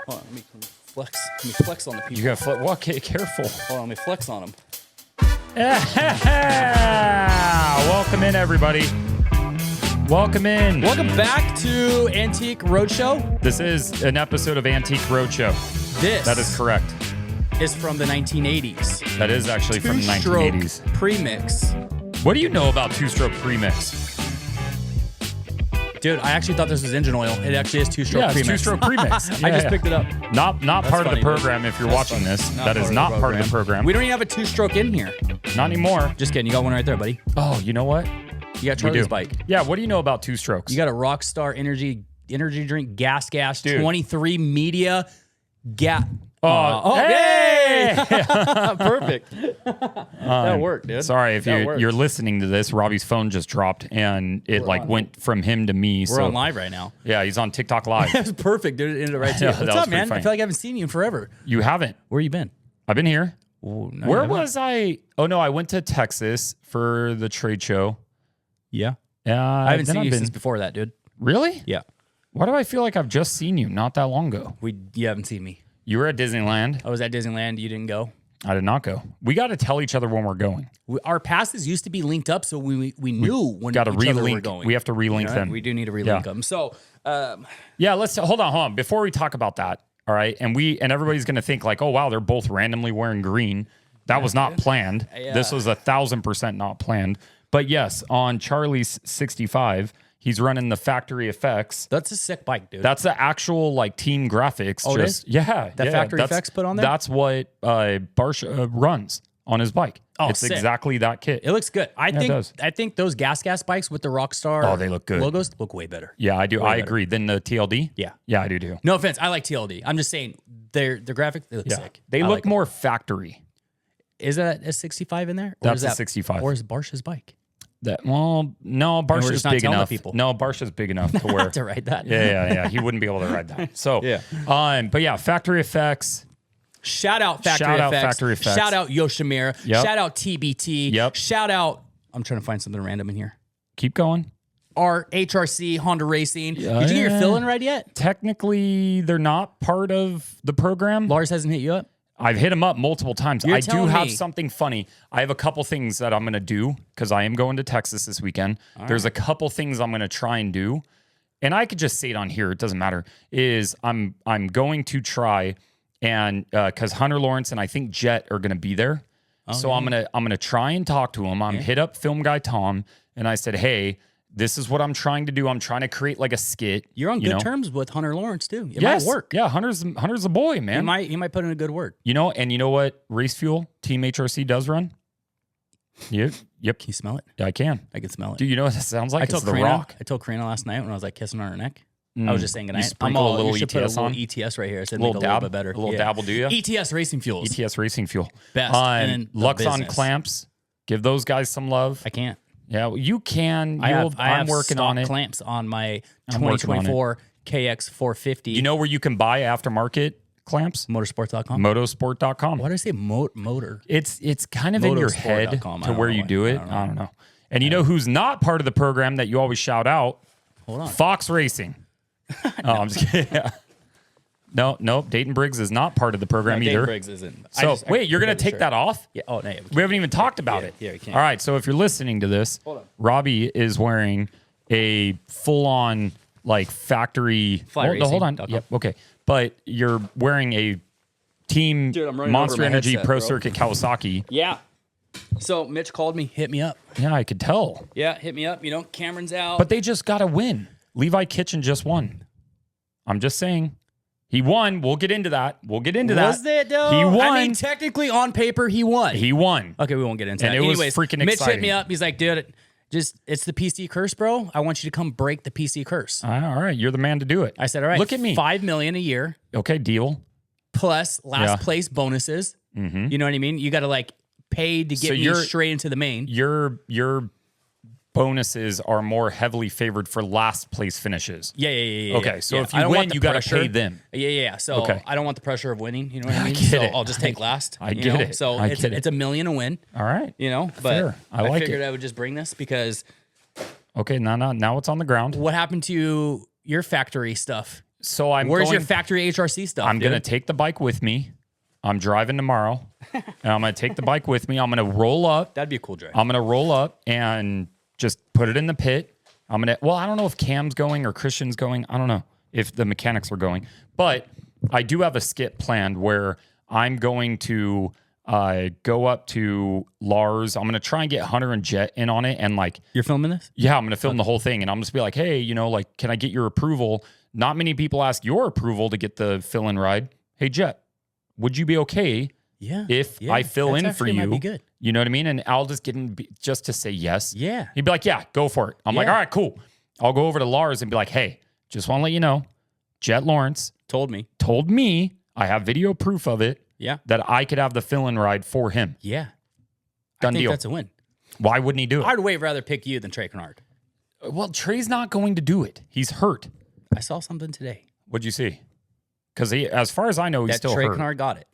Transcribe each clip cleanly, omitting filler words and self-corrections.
Hold on, let me flex. Let me flex on the people. You got to walk careful. Hold on, let me flex on them. Welcome in, everybody. Welcome in. Welcome back to Antique Roadshow. This is an episode of Antique Roadshow. That is correct. Is from the 1980s. That is actually from the 1980s. Premix. What do you know about two-stroke premix? Dude, I actually thought this was engine oil. It actually is two-stroke premix. Yeah, it's two-stroke premix. I just picked it up. Not That's part of funny, the program dude. if you're That's watching funny. this. That is not part of the program. We don't even have a two-stroke in here. Not anymore. Just kidding. You got one right there, buddy. Oh, you know what? You got Charlie's bike. Yeah, what do you know about two-strokes? You got a Rockstar energy drink, gas, Dude. 23 media, Hey! Perfect. That worked, dude. Sorry if That you're listening to this. Robbie's phone just dropped and it went from him to me. We're on live right now. Yeah, he's on TikTok Live. That was perfect, dude. It ended right too. Yeah, What's that was up, pretty man? funny. I feel like I haven't seen you in forever. You haven't. Where you been? I've been here. Ooh, no, Where you haven't. was I? Oh no, I went to Texas for the trade show. Yeah. I I haven't seen you since before that, dude. Really? Yeah. Why do I feel like I've just seen you not that long ago? You haven't seen me. You were at Disneyland. I was at Disneyland. You didn't go. I did not go. We got to tell each other when we're going. Our passes used to be linked up, so we knew when Got to each other were relink. going. We have to relink You know, them. We do need to relink Yeah. them. So, Yeah, let's hold on. Before we talk about that, all right, and everybody's gonna think like, oh wow, they're both randomly wearing green. That was not planned. Yeah. This was 1,000% not planned. But yes, on Charlie's 65, he's running the factory effects. that's a sick bike, dude. That's the actual like team graphics. Oh, it is? Yeah, That factory that's- effects put on there? That's what Barsha runs on his bike. Oh, it's sick. exactly that kit. It looks good. it does. I think those gas bikes with the Rockstar Oh, they look good. logos look way better. Yeah, I do. Way I better. agree. Then the TLD. Yeah. Yeah, I do too. No offense, I like TLD. I'm just saying their graphics they look Yeah, sick. they I look like 'em. more factory. Is that a 65 in there? Or That's is a that 65. Or is Barsha's bike? No, we're Barsha's just not big telling the enough. people. No, Barsha's big enough to I where. have to write that. Yeah. He wouldn't be able to ride that. So, Yeah. But yeah, factory effects. Shout out Factory Shout out Effects. Factory Effects. Shout out Yoshimura. Yep. Shout out TBT. Yep. Shout out. I'm trying to find something random in here. Keep going. Our HRC Honda Racing. Did you get your fill in right yet? Technically, they're not part of the program. Lars hasn't hit you up. I've hit them up multiple times. You're I do telling have me- something funny. I have a couple things that I'm going to do because I am going to Texas this weekend. There's a couple things I'm going to try and do. And I could just say it on here. It doesn't matter. I'm going to try and because Hunter Lawrence and I think Jet are going to be there. So I'm gonna try and talk to him. Hit up film guy Tom and I said, hey, this is what I'm trying to do. I'm trying to create like a skit. You're on you good know? terms with Hunter Lawrence too. It Yes. might work. Yeah, Hunter's a boy, man. He might put in a good word. You know, and you know what Race Fuel Team HRC does run? Yep. Can you smell it? I can. I can smell it. Do you know what it sounds like? I It's told the Karina. Rock. I told Karina last night when I was like kissing on her neck. I was just saying goodnight. sprinkle a little you should put ETS a little on? ETS right here. I said A little make it a little dab? bit better. A little dab will do ya? ETS Racing Fuels. ETS Racing Fuel. Best in the Luxon business. clamps. Give those guys some love. I can't. Yeah, well, you can. I I'm have working stock on it. clamps on my I'm working on it. 2024 KX 450. You know where you can buy aftermarket clamps? Motorsports.com. Motosport.com. Why did I say motor? It's kind of in your head Motosport.com. I to don't where know you why. do it. I don't know. And you know who's not part of the program that you always shout out? Hold on. Fox Racing. Oh, I'm just kidding. Yeah. No, Dayton Briggs is not part of the program Dave either. Briggs isn't. So wait, you're gonna take take that off? Yeah. Oh, no. Yeah, We haven't even talked about it. Yeah, we can't. All right, so if you're listening to this, Hold on. Robbie is wearing a full-on like factory. Hold on. Fly Yep. Okay, but you're wearing a Team Dude, I'm running Monster over my Energy headset, Pro bro. Circuit Kawasaki. Yeah. So Mitch called me, hit me up. Yeah, I could tell. Yeah, hit me up. You know, Cameron's out. But they just got to win. Levi Kitchen just won. I'm just saying. He won. We'll get into that. was it though? He won. I mean, technically on paper, he won. He won. Okay, we won't get into And that. it was Anyways, freaking Mitch hit exciting. me up. He's like, dude, it's the PC curse, bro. I want you to come break the PC curse. All right, you're the man to do it. I said, all right. Look at me. $5 million a year Okay, deal. plus last Yeah. place bonuses. You know what I mean? You got to like pay to get me you're- straight into the main. Your bonuses are more heavily favored for last place finishes. Yeah. Okay, so Yeah. if I you don't want win, the you got to pressure. pay them. Yeah. So Okay. I don't want the pressure of winning. You know what I mean? get so it. I'll just take last. I you get know? it. So I it's get it. $1 million a win. All right. You know, but Fair. I like figured it. I would just bring this because Okay, now it's on the ground. what happened to your factory stuff? So Where's your factory HRC stuff? I'm going to take the bike with me. I'm driving tomorrow, and I'm going to take the bike with me. I'm going to roll up. That'd be a cool drive. I'm going to roll up and just put it in the pit. I don't know if Cam's going or Christian's going. I don't know if the mechanics are going, but I do have a skip planned where I'm going to go up to Lars. I'm going to try and get Hunter and Jet in on it. And like, you're filming this? Yeah, I'm going to film the whole thing. And I'm just be like, hey, like, can I get your approval? Not many people ask your approval to get the fill-in ride. Hey, Jet, would you be okay if I fill in for you? Might be good. You know what I mean? And I'll just get in just to say yes. Yeah. He'd be like, yeah, go for it. I'm like, all right, cool. I'll go over to Lars and be like, hey, just want to let you know, Jet Lawrence told me, I have video proof of it, that I could have the fill-in ride for him. Yeah. Done I think deal. that's a win. Why wouldn't he do it? I'd way rather pick you than Trey Kennard. Well, Trey's not going to do it. He's hurt. I saw something today. What'd you see? Because as far as I know, he's still Trey hurt. Kennard got it.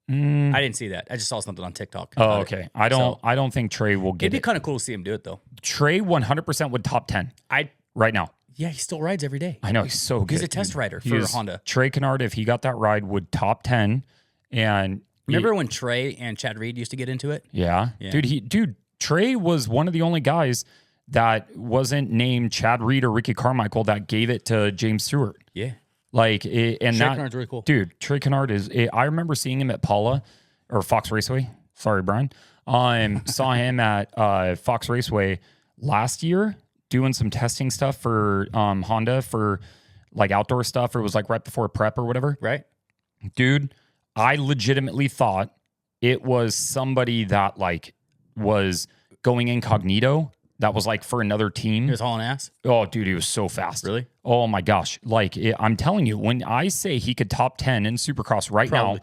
I didn't see that. I just saw something on TikTok. Oh, okay. I don't think Trey will get it. It'd be kind of cool to see him do it, though. Trey 100% would top 10 right now. Yeah, he still rides every day. I know. He's so good. He's a test rider for Honda. Trey Kennard, if he got that ride, would top 10. And remember when Trey and Chad Reed used to get into it? Yeah. Dude, Trey was one of the only guys that wasn't named Chad Reed or Ricky Carmichael that gave it to James Stewart. Yeah. Like, Trey Kennard's really cool. Dude, Trey Kennard I remember seeing him at Paula or Fox Raceway. Sorry, Brian. Saw him at Fox Raceway last year doing some testing stuff for Honda for like outdoor stuff. Or it was like right before prep or whatever. Right. Dude, I legitimately thought it was somebody that like was going incognito. That was like for another team. He was hauling ass? Oh, dude, he was so fast. Really? Oh, my gosh. Like, I'm telling you, when I say he could top 10 in Supercross right now, he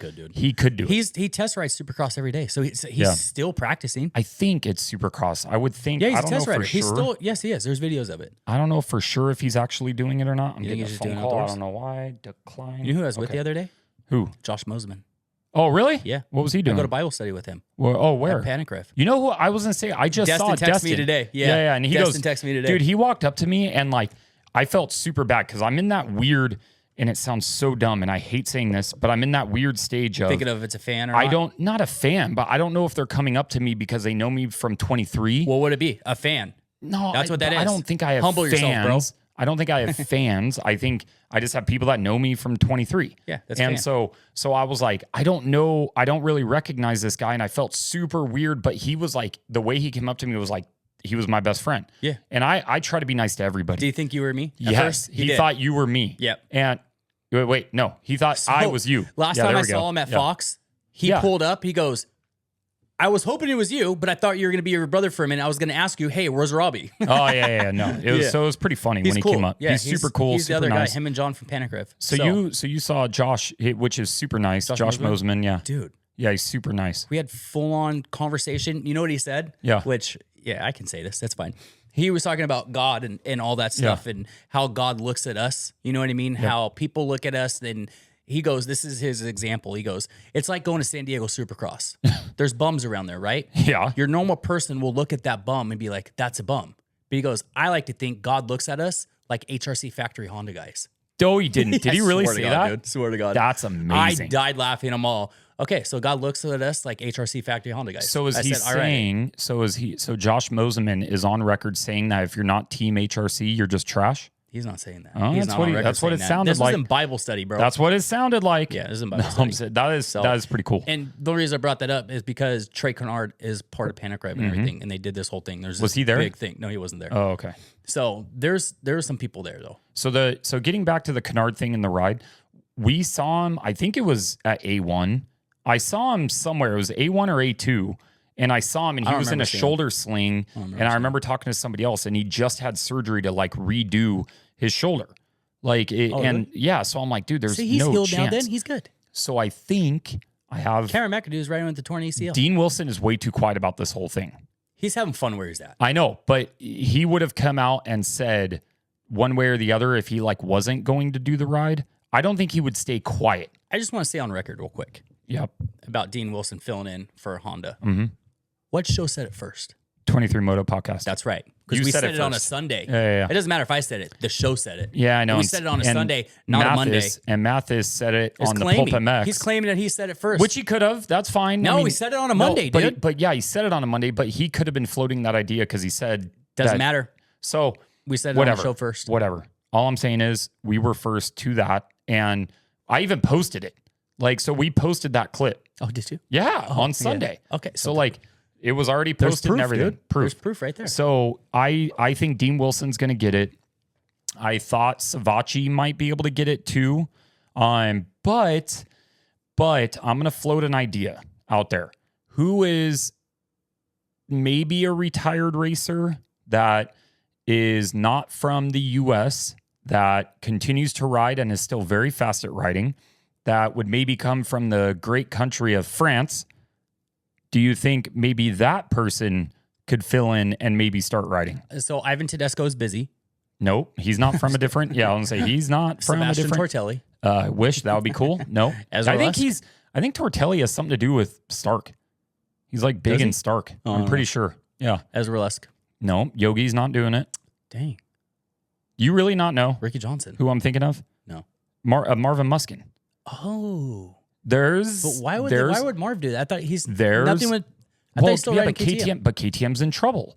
could do it. He test rides Supercross every day, so he's still practicing. I think it's Supercross. I would think. Yeah, he's I a don't test know rider. for sure. He's still, yes, he is. There's videos of it. I don't know for sure if he's actually doing it or not. I'm You getting think a he's just phone doing call. outdoors? I don't know why. Decline. You know who I was with the other day? Who? Josh Moseman. Oh, really? Yeah. What was he I doing? go to Bible study with him. Well, where? At Panic Riff. You know who I was going to say? I just saw Destin text me today. Yeah. And he Destin texted me today. Dude, he walked up to me and like, I felt super bad because I'm in that weird, and it sounds so dumb, and I hate saying this, but I'm in that weird stage of thinking of if it's a fan or not? Not a fan, but I don't know if they're coming up to me because they know me from 23. What would it be? A fan? No, that's what that is. I don't think I have Humble fans. yourself, bro. I don't think I have fans. I think I just have people that know me from 23. Yeah, that's and fan. so I was like, I don't know, I don't really recognize this guy, and I felt super weird. But he was like, the way he came up to me was like, he was my best friend. Yeah, and I try to be nice to everybody. Do you think you were me? At Yes, first? he thought you were me. Yep. And wait, no, he thought I was you. Last time I saw him at Fox, he pulled up. He goes, I was hoping it was you, but I thought you were going to be your brother for a minute. I was going to ask you, hey, where's Robbie? Oh, yeah. No, it was pretty funny when he cool. came up. Yeah, he's super cool. He's super the other nice. guy, him and John from Panic Riff. So you saw Josh, which is super nice. Josh Moseman, yeah. Dude. Yeah, he's super nice. We had full-on conversation. You know what he said? Yeah. Which, I can say this. That's fine. He was talking about God and all that stuff and how God looks at us. You know what I mean? Yeah. How people look at us. Then he goes, this is his example. He goes, it's like going to San Diego Supercross. There's bums around there, right? Yeah. Your normal person will look at that bum and be like, that's a bum. But he goes, I like to think God looks at us like HRC factory Honda guys. No, he didn't. Did he really say that? Dude. Swear to God. That's amazing. I died laughing. I'm all, okay, so God looks at us like HRC factory Honda guys. So so Josh Moseman is on record saying that if you're not team HRC, you're just trash? He's not saying that. Oh, that's what it sounded like. This was in Bible study, bro. That's what it sounded like. Yeah, this is in Bible study. That is pretty cool. And the reason I brought that up is because Trey Kennard is part of Panic Rev and everything, and they did this whole thing. Was he there? Big thing. No, he wasn't there. Oh, okay. So there were some people there though. So getting back to the Kennard thing in the ride, we saw him. I think it was at A1. I saw him somewhere. It was A1 or A2. And I saw him, and he was in a shoulder sling. And I remember talking to somebody else, and he just had surgery to like redo his shoulder. Really? So I'm like, dude, there's he's no healed chance. Now then he's good. So I think I have. Karen McAdoo is right with the torn ACL. Dean Wilson is way too quiet about this whole thing. He's having fun where he's at. I know, but he would have come out and said one way or the other if he like wasn't going to do the ride. I don't think he would stay quiet. I just want to say on record real quick. Yep. About Dean Wilson filling in for Honda. Mm-hmm. What show said it first? 23 Moto Podcast. That's right. because You we said said it it on a first. Sunday. Yeah. It doesn't matter if I said it. The show said it. Yeah, I know. We said it on a And Sunday, not a Monday. And Mathis said it He's on the claiming. Pulp MX. He's claiming that he said it first. Which he could have. That's fine. No, he said it on a Monday, dude. But yeah, he said it on a Monday, but he could have been floating that idea because he said Doesn't that- matter. So We said it whatever. on the show first. Whatever. All I'm saying is we were first to that, and I even posted it. Like, so we posted that clip. Oh, did you? Yeah, on Sunday. Okay, So like it was already There's posted proof, and everything. dude. There's proof right there. So I think Dean Wilson's gonna get it. I thought Savachi might be able to get it too. But I'm gonna float an idea out there. Who is maybe a retired racer that is not from the US that continues to ride and is still very fast at riding, that would maybe come from the great country of France? Do you think maybe that person could fill in and maybe start riding? So Ivan Tedesco is busy. Nope, he's not from a different. Yeah, I want to say he's not from Sebastian a different. Tortelli. I wish that would be cool. No, Ezra I think Lusk? I think Tortelli has something to do with Stark. He's like big Does he? in Stark. I'm pretty sure. Yeah. Ezra Lusk. No, Yogi's not doing it. Dang. You really not know Ricky Johnson. who I'm thinking of? No. Marvin Muskin. Oh. There's. But why there's, would Marv do that? I thought he's there's nothing with. I thought well, he's still yeah, riding but KTM. But KTM's in trouble.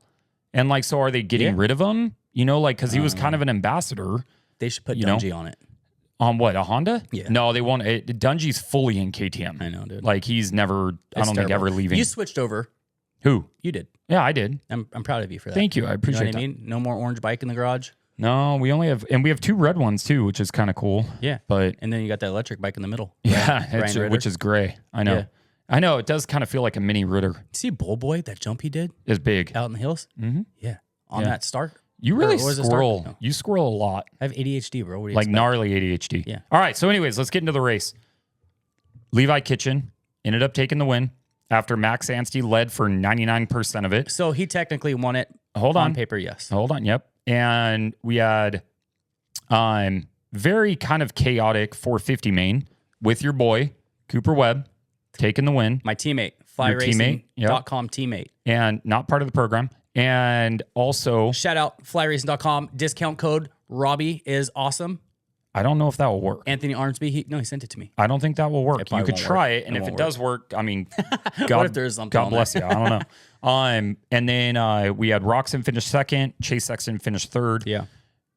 And like, so are they getting Yeah. rid of him? You know, like, because he was kind of an ambassador They should put you know? Dungey on it. on what, a Honda? Yeah. No, they won't. Dungey's fully in KTM. I know, dude. Like, he's never, I It's don't think, terrible. ever leaving. You switched over. Who? You did. Yeah, I did. I'm proud of you for that. Thank you. I You know appreciate what that. I mean? No more orange bike in the garage. No, we only have, and we have 2 red ones too, which is kind of cool. Yeah. But And then you got that electric bike in the middle. yeah, Ryan it's, Ritter. which is gray. I know. Yeah. I know. It does kind of feel like a mini Ritter. See Bull Boy, that jump he did It's big. out in the hills? Mm-hmm. Yeah. On Yeah. that start. You really Or was it squirrel. Stark? No. You squirrel a lot. I have ADHD, bro. What do you Like expect? gnarly ADHD. Yeah. All right. So, anyways, let's get into the race. Levi Kitchen ended up taking the win after Max Anstey led for 99% of it. So he technically won it Hold on. paper, yes. Hold on. Yep. And we had very kind of chaotic 450 main with your boy, Cooper Webb, taking the win. My teammate, Your teammate, yep. flyracing.com teammate. And not part of the program. And also, Shout out flyracing.com. Discount code Robbie is awesome. I don't know if that will work. Anthony Armsby, he sent it to me. I don't think that will work. You probably could won't try work. it, and It if it won't does work, I mean, God, if there's something God on bless there? you. I don't know. And then we had Roxon finish second, Chase Sexton finished third. Yeah.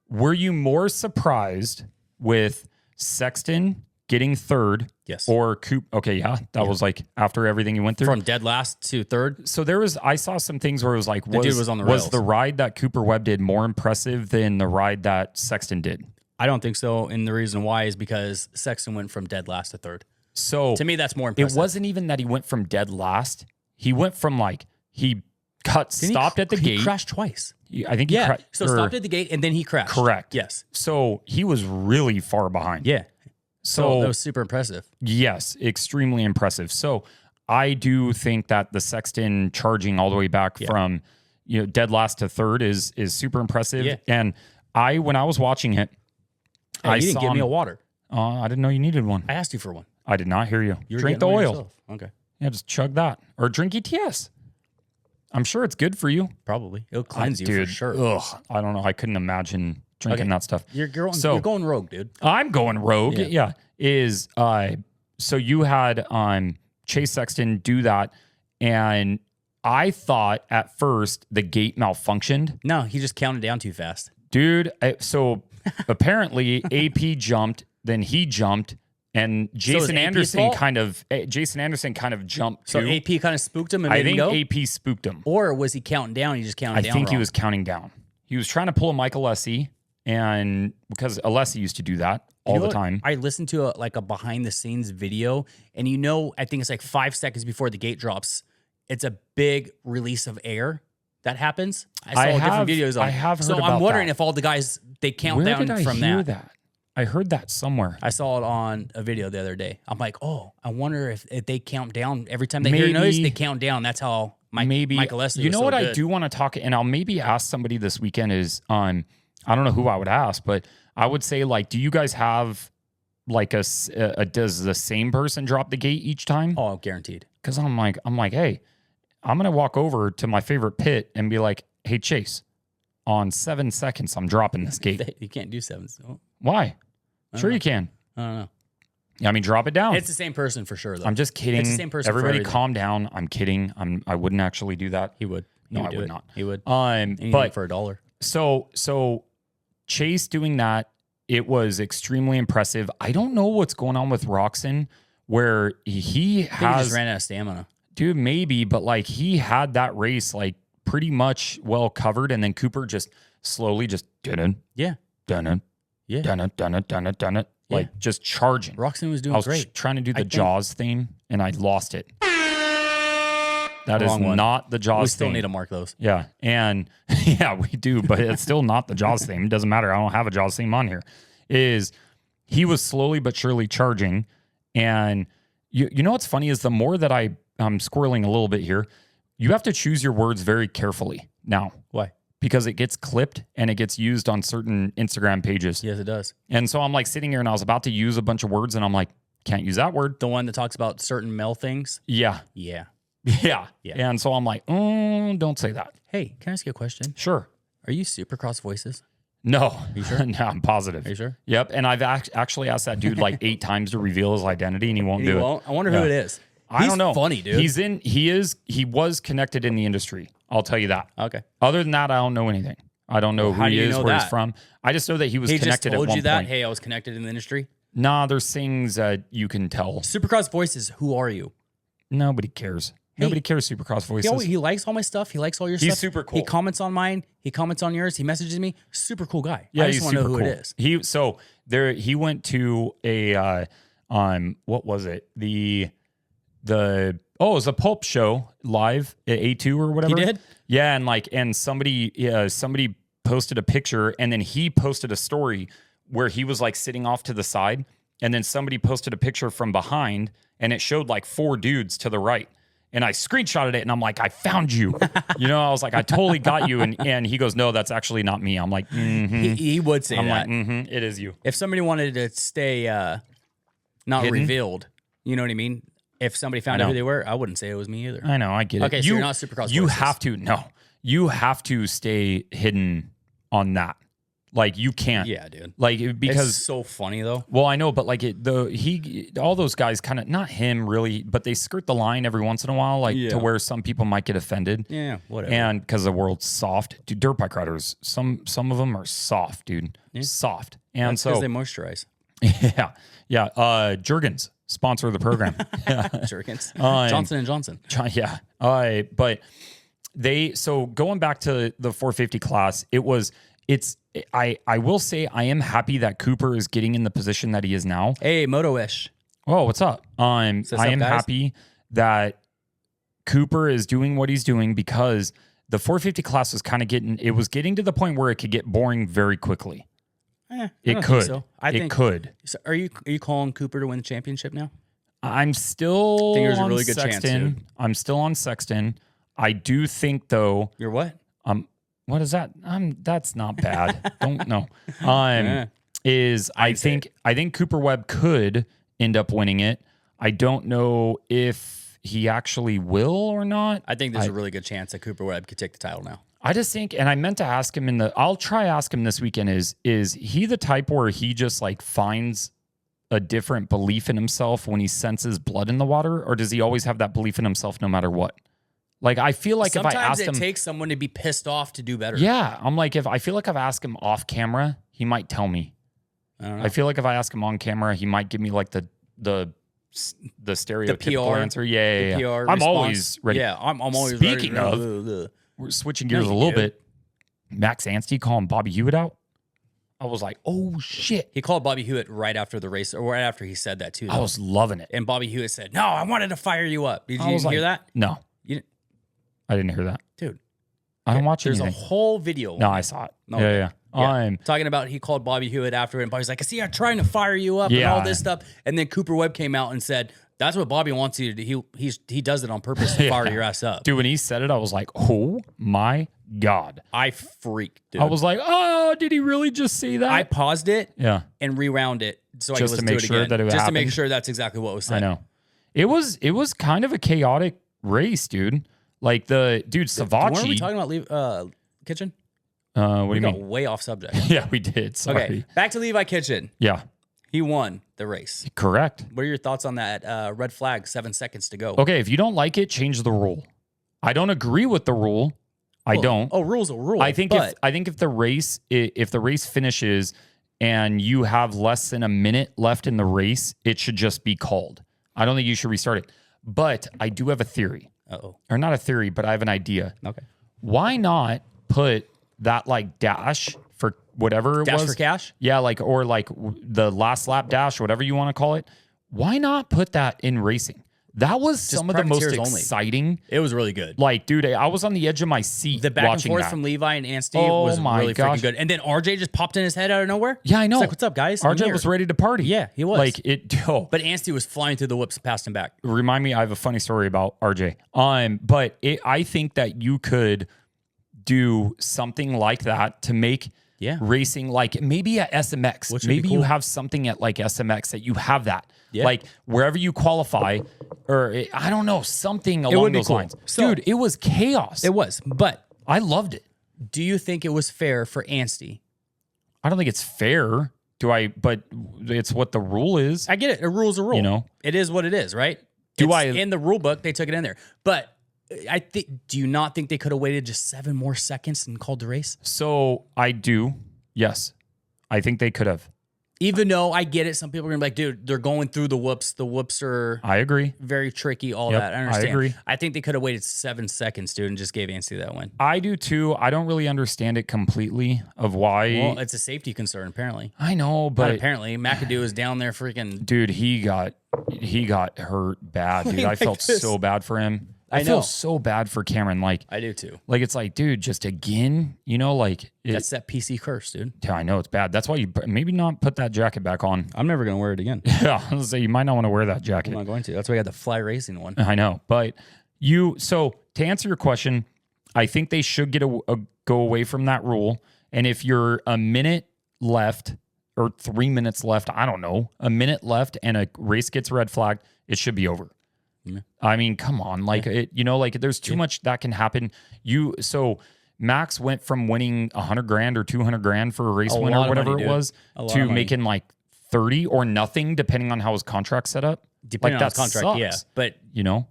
Were you more surprised with Sexton getting third? Yes. Or Coop? Okay, yeah, that was like after everything you went through. From dead last to third. So I saw some things where it was like, dude was on the rails. the ride that Cooper Webb did more impressive than the ride that Sexton did? I don't think so. And the reason why is because Sexton went from dead last to third. So To me, that's more impressive. it wasn't even that he went from dead last. He went from like, he got Didn't he stopped at the he gate. crashed twice. I think he Yeah. crashed. So stopped at the gate and then he crashed. Correct. Yes. So he was really far behind. Yeah. So So that was super impressive. yes, extremely impressive. So I do think that the Sexton charging all the way back from dead last to third is super impressive. Yeah. And when I was watching it, Hey, I you didn't saw give me him- a water. I didn't know you needed one. I asked you for one. I did not hear you. You were Drink getting the one oil. yourself. Okay. Yeah, just chug that or drink ETS. I'm sure it's good for you. Probably. It'll cleanse you Dude, for sure. Ugh, I don't know. I couldn't imagine drinking Okay. that stuff. You're So- going rogue, dude. I'm going rogue. Yeah. Yeah. So you had Chase Sexton do that, and I thought at first the gate malfunctioned. No, he just counted down too fast. Dude, so apparently AP jumped, then he jumped, and is Jason AP's Anderson fault? kind of jumped So too. AP kind of spooked him and I made him think go? AP spooked him. Or was he counting down? He just counted I down think he wrong? was counting down. He was trying to pull a Michael Alessi, and because Alessi used to do that all You know the what? time. I listened to a behind the scenes video, and I think it's like 5 seconds before the gate drops. It's a big release of air that happens. I saw different videos on I it. have heard So I'm about wondering that. if all the guys, they count Where down did I from hear that. that? I heard that somewhere. I saw it on a video the other day. I'm like, oh, I wonder if they count down every time they hear a noise, they count down. That's how Michael Leslie You was know so what I good. do want to talk, and I'll maybe ask somebody this weekend is I don't know who I would ask, but I would say like, do you guys have like does the same person drop the gate each time? Oh, guaranteed. Because I'm like, hey, I'm gonna walk over to my favorite pit and be like, hey Chase, on 7 seconds. I'm dropping this gate. You can't do 7. So. Why? Sure you can. I don't know. I mean, drop it down. It's the same person for sure, though. I'm just kidding. It's the same person. Everybody calm down. I'm kidding. I wouldn't actually do that. He would. No, I would not. He would. But for $1. So Chase doing that, it was extremely impressive. I don't know what's going on with Roxon, where he just ran out of stamina. Dude, maybe, but like he had that race like pretty much well covered, and then Cooper just slowly just done it. Yeah. Done it. Yeah. Done it. Like just charging. Roxon was doing I was great. trying to do the Jaws theme and I lost it. That is not the Jaws theme. We still need to mark those. Yeah. And yeah, we do, but it's still not the Jaws theme. It doesn't matter. I don't have a Jaws theme on here. He was slowly but surely charging. And you know what's funny is the more that I'm squirreling a little bit here, you have to choose your words very carefully now. Why? Because it gets clipped and it gets used on certain Instagram pages. Yes, it does. And so I'm like sitting here and I was about to use a bunch of words and I'm like, can't use that word. The one that talks about certain male things? Yeah. Yeah. And so I'm like, don't say that. Hey, can I ask you a question? Sure. Are you Supercross Voices? No. Are you sure? No, I'm positive. Are you sure? Yep. And I've actually asked that dude like 8 times to reveal his identity and he won't do it. I wonder who it is. I don't know. Funny, dude. He was connected in the industry. I'll tell you that. Okay. Other than that, I don't know anything. I don't know who he is, where he's from. I just know that he was connected at one point. He just told you that? Hey, I was connected in the industry? Nah, there's things that you can tell. Supercross Voices, who are you? Nobody cares. Nobody cares Supercross Voices. He likes all my stuff. He likes all your stuff. He's super cool. He comments on mine. He comments on yours. He messages me. Super cool guy. Yeah, I just want to know who it is. He went to a what was it? It was a Pulp show live at A2 or whatever. He did? Yeah, and somebody posted a picture and then he posted a story where he was like sitting off to the side and then somebody posted a picture from behind and it showed like 4 dudes to the right. And I screenshotted it and I'm like, I found you. I was like, I totally got you. And he goes, no, that's actually not me. I'm like, he would say that. I'm like, it is you. If somebody wanted to stay not hidden? Revealed, you know what I mean? If somebody found out who they were, I wouldn't say it was me either. I know, I get it. Okay, so you're not Supercross You Voices. You have to stay hidden on that. Like you can't. Yeah, dude. Like because it's so funny though. Well, I know, but like all those guys kind of, not him really, but they skirt the line every once in a while, like to where some people might get offended. Yeah, whatever. And because the world's soft, dude, dirt bike riders, some of them are soft, dude, soft. And that's because they moisturize. Yeah. Jergens, sponsor of the program. Jergens. Johnson & Johnson. Yeah. But so going back to the 450 class, I will say I am happy that Cooper is getting in the position that he is now. Hey, Moto-ish. Oh, what's up? I am happy that Cooper is doing what he's doing because the 450 class was kind of getting to the point where it could get boring very quickly. It could. So. I think it could. So are you calling Cooper to win the championship now? I'm still. I think there's a really good chance. Dude. I'm still on Sexton. I do think though. You're what? What is that? That's not bad. Don't know. I think Cooper Webb could end up winning it. I don't know if he actually will or not. I think there's a really good chance that Cooper Webb could take the title now. I just think, and I meant to ask him I'll try ask him this weekend, is he the type where he just like finds a different belief in himself when he senses blood in the water, or does he always have that belief in himself no matter what? Like, I feel like sometimes if I asked him, it takes someone to be pissed off to do better. Yeah, I'm like, if I feel like I've asked him off camera, he might tell me. I don't know. I feel like if I ask him on camera, he might give me like the stereotypical answer. Yeah. PR I'm response. always ready. Yeah, I'm always Speaking ready. of, we're switching gears a little bit. Max Anstey calling Bobby Hewitt out. I was like, oh shit. He called Bobby Hewitt right after the race, or right after he said that too. Though. I was loving it. And Bobby Hewitt said, "No, I wanted to fire you up." Did you hear that? No, I didn't hear that, dude. I don't watch There's anything. a whole video. No, I saw it. No, yeah. I'm talking about he called Bobby Hewitt after it, and Bobby's like, "See, I'm trying to fire you up and all this stuff." And then Cooper Webb came out and said, "That's what Bobby wants you to do. He does it on purpose to fire your ass up." Dude, when he said it, I was like, oh my God. I freaked, dude. I was like, oh, did he really just say that? I paused it and rewound it so I could just to listen make to it sure again. that it just happened. to make sure that's exactly what was said. I know. It was kind of a chaotic race, dude. Like Savacci. Weren't we talking about Kitchen? What do you got mean? way off subject. Yeah, we did. Sorry. Okay, back to Levi Kitchen. Yeah, He won the race. correct. What are your thoughts on that red flag? 7 seconds to go. Okay, if you don't like it, change the rule. I don't agree with the rule. I don't. Oh, rule's a rule. I think if the race finishes and you have less than a minute left in the race, it should just be called. I don't think you should restart it. But I do have a theory. Or not a theory, but I have an idea. Okay. Why not put that like dash for whatever it was? Dash for cash? Yeah, or the last lap dash, whatever you want to call it. Why not put that in racing? That was some of the most exciting. It was really good. Like, dude, I was on the edge of my seat. The back and watching forth that. from Levi and Anstey was really freaking good. And then RJ just popped in his head out of nowhere. Yeah, I know. It's like, what's up, guys? RJ was ready to party. Yeah, he was. Like it. Oh. But Anstey was flying through the whips and passed him back. Remind me, I have a funny story about RJ. I think that you could do something like that to make racing, like maybe at SMX. Maybe you have something at like SMX that you have that. Yeah. Like wherever you qualify, or I don't know, something along those lines. So, dude, it was chaos. It was, but I loved it. Do you think it was fair for Anstey? I don't think it's fair. But it's what the rule is. I get it. A rule's a rule. You know, it is what it is, right? In the rule book, they took it in there. But do you not think they could have waited just 7 more seconds and called the race? So I do. Yes. I think they could have. Even though I get it, some people are going to be like, dude, they're going through the whoops. The whoops are I agree. Very tricky, all that. I understand. I agree. I think they could have waited 7 seconds, dude, and just gave Anstey that win. I do too. I don't really understand it completely of why. Well, it's a safety concern, apparently. I know, but not apparently. McAdoo is down there freaking. Dude, he got hurt bad, dude. I felt so bad for him. I feel so bad for Cameron. Like I do too. Like it's like, dude, just again, that's that PC curse, dude. Yeah, I know it's bad. That's why you maybe not put that jacket back on. I'm never gonna wear it again. Yeah, I was gonna say you might not want to wear that jacket. I'm not going to. That's why I got the fly racing one. I know, but so to answer your question, I think they should go away from that rule. And if you're a minute left or 3 minutes left, I don't know, a minute left, and a race gets red flagged, it should be over. I mean, come on, there's too much that can happen. So Max went from winning $100,000 or $200,000 for a race win or whatever it was to making like 30 or nothing, depending on how his contract's set up. Depending on his contract, sucks. yeah. But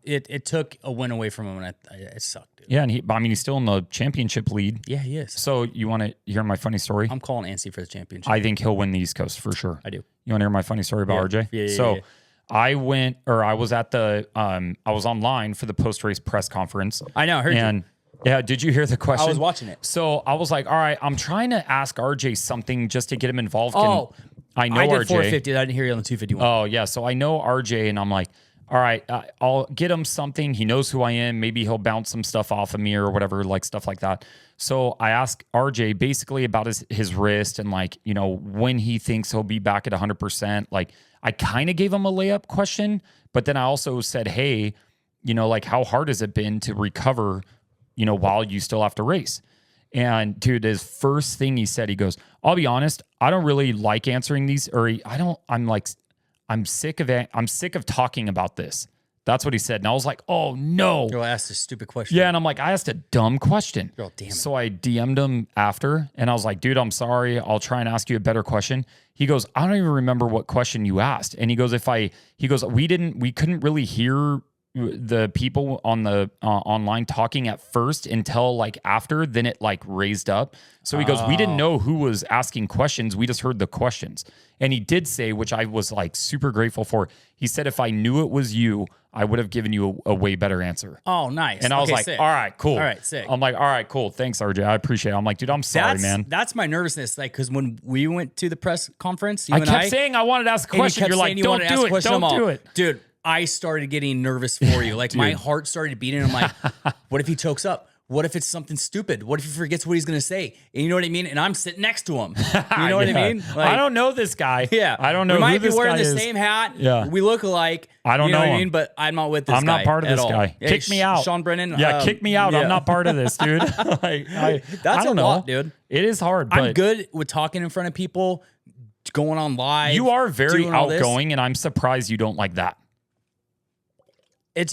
it took a win away from him, and it sucked. Dude. Yeah, and he's still in the championship lead. Yeah, he is. So you want to hear my funny story? I'm calling Anstey for the championship. I think he'll win the East Coast for sure. I do. You want to hear my funny story about RJ? Yeah. I was at I was online for the post-race press conference. I know, I heard you. Yeah, did you hear the question? I was watching it. So I was like, all right, I'm trying to ask RJ something just to get him involved. I know I did RJ. 450. I didn't hear you on the 251. Oh, yeah. So I know RJ, and I'm like, all right, I'll get him something. He knows who I am. Maybe he'll bounce some stuff off of me or whatever, like stuff like that. So I asked RJ basically about his wrist and when he thinks he'll be back at 100%. Like I kind of gave him a layup question, but then I also said, hey, how hard has it been to recover, while you still have to race? And dude, his first thing he said, he goes, I'll be honest, I don't really like answering these, I'm sick of talking about this. That's what he said. And I was like, oh no. Girl asked a stupid question. Yeah. And I'm like, I asked a dumb question. Girl, damn it. So I DM'd him after and I was like, dude, I'm sorry. I'll try and ask you a better question. He goes, I don't even remember what question you asked. And he goes, we couldn't really hear the people on the online talking at first until after, then it raised up. So he goes, we didn't know who was asking questions. We just heard the questions. And he did say, which I was super grateful for. He said, if I knew it was you, I would have given you a way better answer. Oh, nice. And I was like, sick. all right, cool. All right, sick. I'm like, all right, cool. Thanks, RJ. I appreciate it. I'm like, dude, I'm sorry, man. That's my nervousness. Because when we went to the press conference, I kept saying I wanted to ask a question. You're like, don't do it. Don't do it. Dude, I started getting nervous for you. My heart started beating. I'm like, what if he chokes up? What if it's something stupid? What if he forgets what he's going to say? And you know what I mean? And I'm sitting next to him. You know what I mean? I don't know this guy. Yeah. I don't know we who might this be wearing guy the is. same hat. Yeah. We look alike. I don't know what him. I mean? But I'm not with this guy. I'm not part of this guy. Hey, Kick me out. Sean Brennan. Yeah, kick me out. Yeah. I'm not part of this, dude. I don't know. Lot, dude. It is hard, but I'm good with talking in front of people, going on live. You are very outgoing, and I'm surprised you don't like that.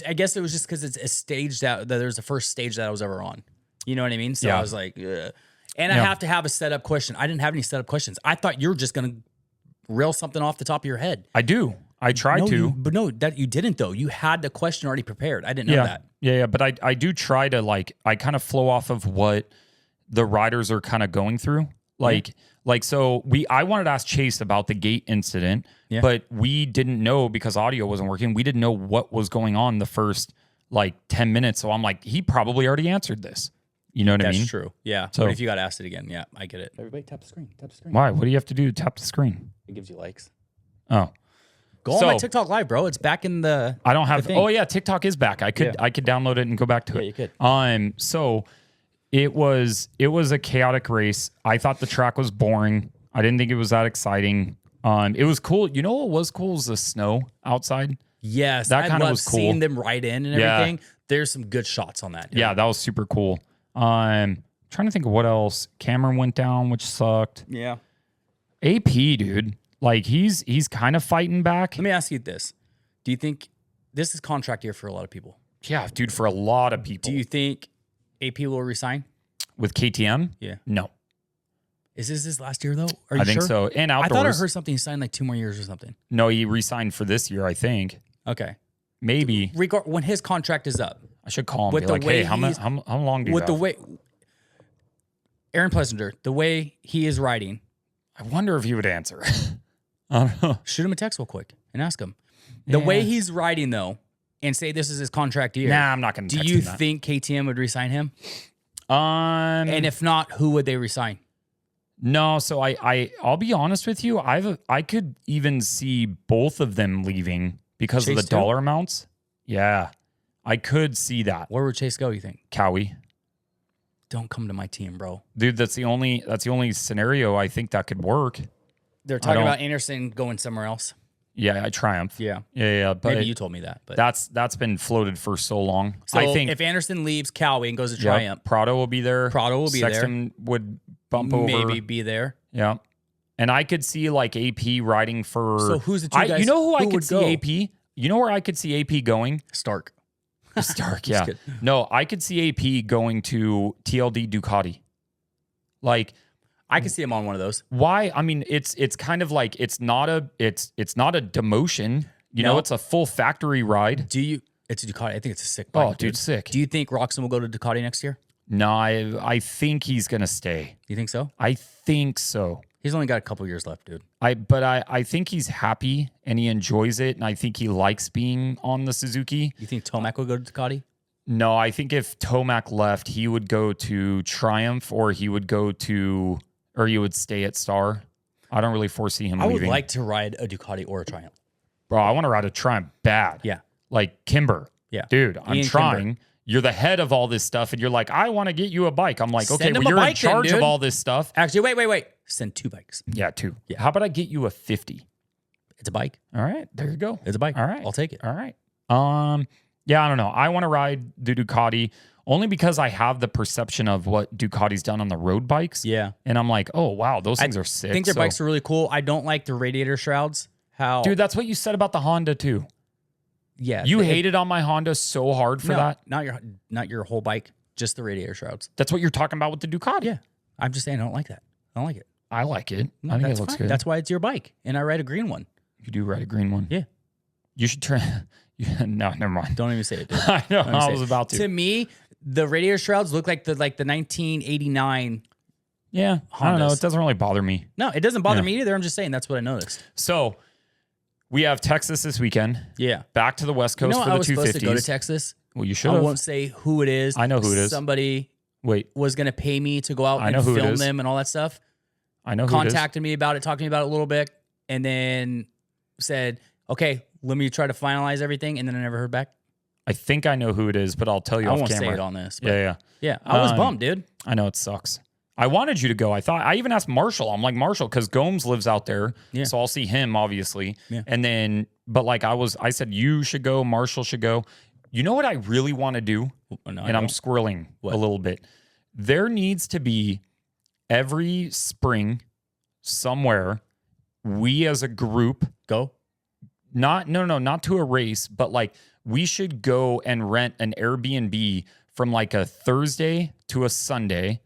I guess it was just because it's a stage that there's the first stage that I was ever on. You know what I mean? So I was like, ugh. And I have to have a setup question. I didn't have any setup questions. I thought you were just going to reel something off the top of your head. I do. I tried to. But no, that you didn't though. You had the question already prepared. I didn't know that. Yeah. But I do try to I kind of flow off of what the riders are kind of going through. So I wanted to ask Chase about the gate incident, but we didn't know because audio wasn't working. We didn't know what was going on the first 10 minutes. So I'm like, he probably already answered this. You know what I mean? That's true. Yeah. So, but if you got asked it again, I get it. Everybody tap the screen. Tap the screen. Why? What do you have to do to tap the screen? It gives you likes. Oh. Go on my TikTok live, bro. It's back in the. I don't have. Oh yeah, TikTok is back. I could download it and go back to it. Yeah, you could. So it was a chaotic race. I thought the track was boring. I didn't think it was that exciting. It was cool. You know what was cool was the snow outside. Yes, that kind of was cool. Seeing them ride in and everything. There's some good shots on that. Dude. Yeah, that was super cool. Trying to think of what else. Cameron went down, which sucked. Yeah. AP, dude. He's kind of fighting back. Let me ask you this. Do you think this is contract year for a lot of people? Yeah, dude, for a lot of people. Do you think AP will resign? With KTM? Yeah. No. Is this his last year, though? Are you I think sure? so. And outdoors. I thought I heard something. He signed 2 more years or something. No, he re-signed for this year, I think. Okay. Maybe. When his contract is up. I should call him and be like, hey, how long do you have? Aaron Plessinger, the way he is riding. I wonder if he would answer. I don't know. Shoot him a text real quick and ask him. The way he's riding, though, and say this is his contract year. Nah, I'm not going to text him. Do you think KTM would resign him? And if not, who would they resign? No, so I'll be honest with you. I could even see both of them leaving because of the dollar amounts. Yeah, I could see that. Where would Chase go, you think? Cowie. Don't come to my team, bro. Dude, that's the only scenario I think that could work. They're talking about Anderson going somewhere else. Yeah, Triumph. Yeah. But maybe you told me that. But that's been floated for so long. So I think if Anderson leaves Cowie and goes to Triumph, Prado will be there. Sexton would bump over. Maybe be there. Yeah. And I could see AP riding for. So who's the two guys? You know who I could see AP? You know where I could see AP going? Stark, yeah. No, I could see AP going to TLD Ducati. I can see him on one of those. Why? I mean, it's kind of like it's not a demotion. You know, it's a full factory ride. It's a Ducati. I think it's a sick bike. Oh, dude, sick. Do you think Roxon will go to Ducati next year? No, I think he's gonna stay. You think so? I think so. He's only got a couple years left, dude. I think he's happy and he enjoys it, and I think he likes being on the Suzuki. You think Tomac will go to Ducati? No, I think if Tomac left, he would go to Triumph, or he would stay at Star. I don't really foresee him leaving. I would like to ride a Ducati or a Triumph. Bro, I want to ride a Triumph bad. Yeah. Like Kimber. Yeah. Dude, I'm trying. Kimber. You're the head of all this stuff, and you're like, I want to get you a bike. I'm like, okay, well, you're in charge of all this stuff. Actually, wait. Send 2 bikes. Yeah, 2. Yeah. How about I get you a 50? It's a bike. All right, there you go. It's a bike. All right. I'll take it. All right. Yeah, I don't know. I want to ride the Ducati only because I have the perception of what Ducati's done on the road bikes. Yeah. And I'm like, oh, wow, those things are sick. I think their bikes are really cool. I don't like the radiator shrouds. Dude, that's what you said about the Honda too. Yeah. You hated on my Honda so hard for that. Not your whole bike, just the radiator shrouds. That's what you're talking about with the Ducati. Yeah. I'm just saying I don't like that. I don't like it. I like it. I think it looks good. That's why it's your bike. And I ride a green one. You do ride a green one? Yeah. You should try. No, never mind. Don't even say it, dude. I know. I was about to. To me, the radiator shrouds look like the 1989. Yeah. Hondas. I don't know. It doesn't really bother me. No, it doesn't bother me either. I'm just saying that's what I noticed. So we have Texas this weekend. Yeah. Back to the West Coast for the 250s. I was supposed to go to Texas. Well, you should have. I won't say who it is. I know who it is. Somebody was going to pay me to go out and film them and all that stuff. I know who contacted me about it, talked to me about it a little bit, and then said, okay, let me try to finalize everything, and then I never heard back. I think I know who it is, but I'll tell you off camera. I won't say it on this. But Yeah, I was bummed, dude. I know, it sucks. I wanted you to go. I even asked Marshall. I'm like, Marshall, because Gomes lives out there, so I'll see him, obviously. Yeah. And then, but like I said, you should go, Marshall should go. You know what I really want to do? And I'm squirreling a little bit. There needs to be every spring somewhere, we as a group go. Not to a race, but like we should go and rent an Airbnb from like a Thursday to a Sunday,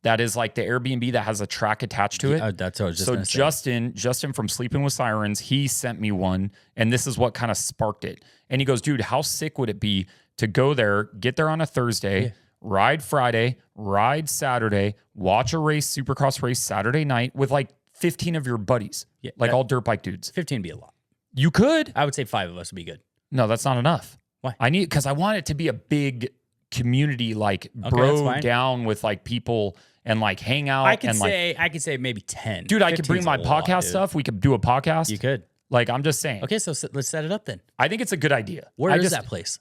that is like the Airbnb that has a track attached to it. That's what I was just so gonna say. Justin from Sleeping with Sirens, he sent me one, and this is what kind of sparked it. And he goes, dude, how sick would it be to go there, get there on a Thursday, ride Friday, ride Saturday, watch a race, Supercross race Saturday night with like 15 of your buddies, all dirt bike dudes. 15 would be a lot. You could. I would say 5 of us would be good. No, that's not enough. Why? Because I want it to be a big community, like that's down with like people and like hang out. I could say maybe 10. Dude, I could bring my podcast stuff. We could do a podcast. You could. Like, I'm just saying. Okay, so let's set it up then. I think it's a good idea. Where is that place?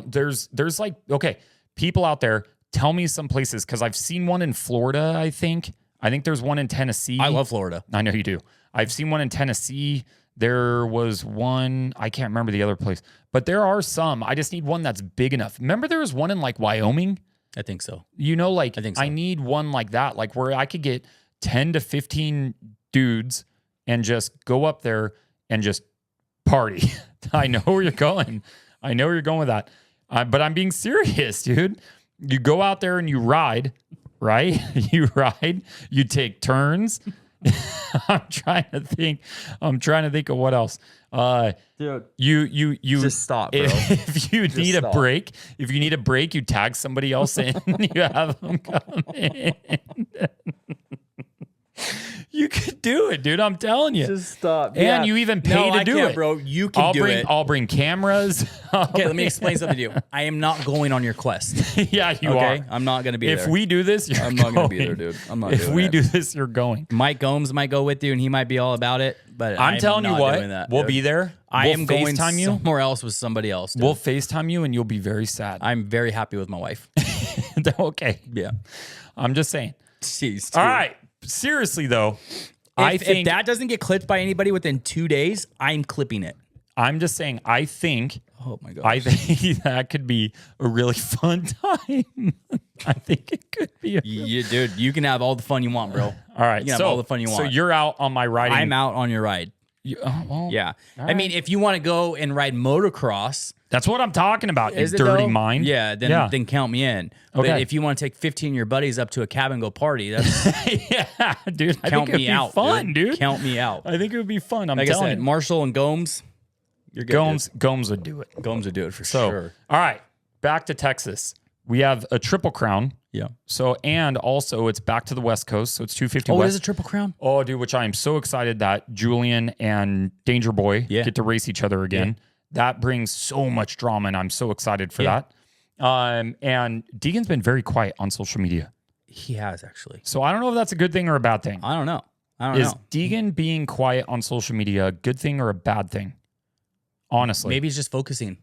There's like, okay, people out there, tell me some places, because I've seen one in Florida, I think. I think there's one in Tennessee. I love Florida. I know you do. I've seen one in Tennessee. There was one, I can't remember the other place, but there are some. I just need one that's big enough. Remember there was one in like Wyoming? I think so. You know, like I think so. I need one like that, like where I could get 10 to 15 dudes and just go up there and just party. I know where you're going. I know where you're going with that. But I'm being serious, dude. You go out there and you ride, right? You ride, you take turns. I'm trying to think of what else. Dude, you just stop, bro. If you need a break, you tag somebody else in. You have them come in. You could do it, dude. I'm telling you. Just stop. And you even pay to do it, bro. You can do it. I'll bring cameras. Okay, let me explain something to you. I am not going on your quest. Yeah, you are. I'm not going to be there. If we do this, I'm not going to be there, dude. I'm not. If we do this, you're going. Mike Gomes might go with you, and he might be all about it. But I'm telling you what, we'll be there. I am going FaceTime you somewhere else with somebody else. Dude. We'll FaceTime you, and you'll be very sad. I'm very happy with my wife. Okay. Yeah. I'm just saying. Jeez. Dude. All right. Seriously though, if that doesn't get clipped by anybody within 2 days, I'm clipping it. I'm just saying, I think that could be a really fun time. I think it could be. Dude, you can have all the fun you want, bro. All right. You can have all the fun you want. So you're out on my riding. I'm out on your ride. Yeah. I mean, if you want to go and ride motocross. That's what I'm talking about, you dirty mind. Yeah, then count me in. Okay. But if you want to take 15 of your buddies up to a cabin, go party, that's yeah, dude. I count think me it'd out. Be fun, dude. Count me out. I think it would be fun. I'm like telling I said, you. Marshall and Gomes, you're good. Gomes would do it. Gomes would do it for sure. All right, back to Texas. We have a Triple Crown. Yeah. So, and also it's back to the West Coast. So it's 250 West. West. It is a Triple Crown? Oh, dude, which I am so excited that Julian and Danger Boy get to race each other again. Yeah. That brings so much drama, and I'm so excited for that. And Deegan's been very quiet on social media. He has, actually. So I don't know if that's a good thing or a bad thing. I don't know. Is Deegan being quiet on social media a good thing or a bad thing? Honestly. Maybe he's just focusing.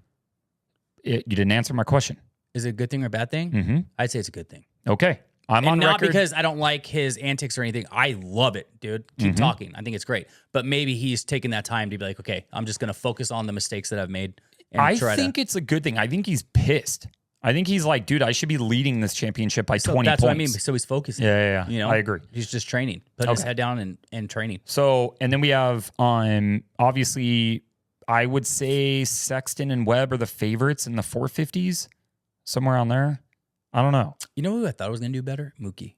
You didn't answer my question. Is it a good thing or a bad thing? Mm-hmm. I'd say it's a good thing. Okay. I'm on not record. Because I don't like his antics or anything. I love it, dude. Keep talking. I think it's great. But maybe he's taking that time to be like, okay, I'm just going to focus on the mistakes that I've made. And I think it's a good thing. I think he's pissed. I think he's like, dude, I should be leading this championship by 20 that's points. What I mean. So he's focusing. Yeah. You know, I agree. He's just training. Put his head down and training. So, and then we have, obviously, I would say Sexton and Webb are the favorites in the 450s. Somewhere on there. I don't know. You know who I thought was going to do better? Mookie.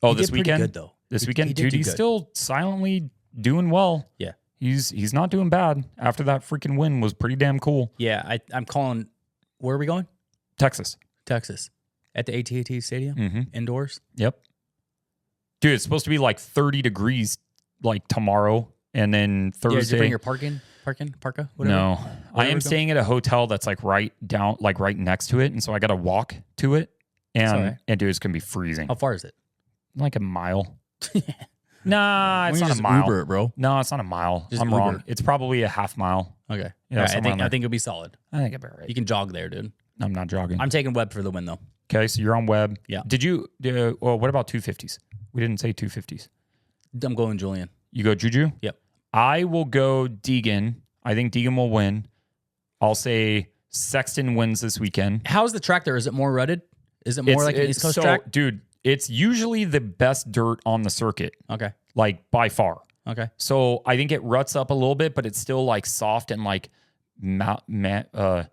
Oh, he this did pretty weekend? Good, though. This weekend, dude, he's still silently doing well. Yeah. He's not doing bad. After that freaking win was pretty damn cool. Yeah, I'm calling. Where are we going? Texas. At the AT&T Stadium? Indoors? Yep. Dude, it's supposed to be like 30 degrees like tomorrow, and then Thursday. Yeah, did you bring your parka? Whatever. No. I am staying at a hotel that's like right next to it, and so I got to walk to it. And dude, it's going to be freezing. How far is it? Like a mile. Nah, it's not a mile. Uber it, bro. No, it's not a mile. Just I'm Uber. wrong. It's probably a half mile. Okay. Yeah, right, I think it'll be solid. I think it'll be right. You can jog there, dude. I'm not jogging. I'm taking Webb for the win, though. Okay, so you're on Webb. Yeah. Did you, what about 250s? We didn't say 250s. I'm going Julian. You go Juju? Yep. I will go Deegan. I think Deegan will win. I'll say Sexton wins this weekend. How's the track there? Is it more rutted? Is it more like an East Coast track? Dude, it's usually the best dirt on the circuit. Okay. Like by far. Okay. So I think it ruts up a little bit, but it's still like soft and like manageable.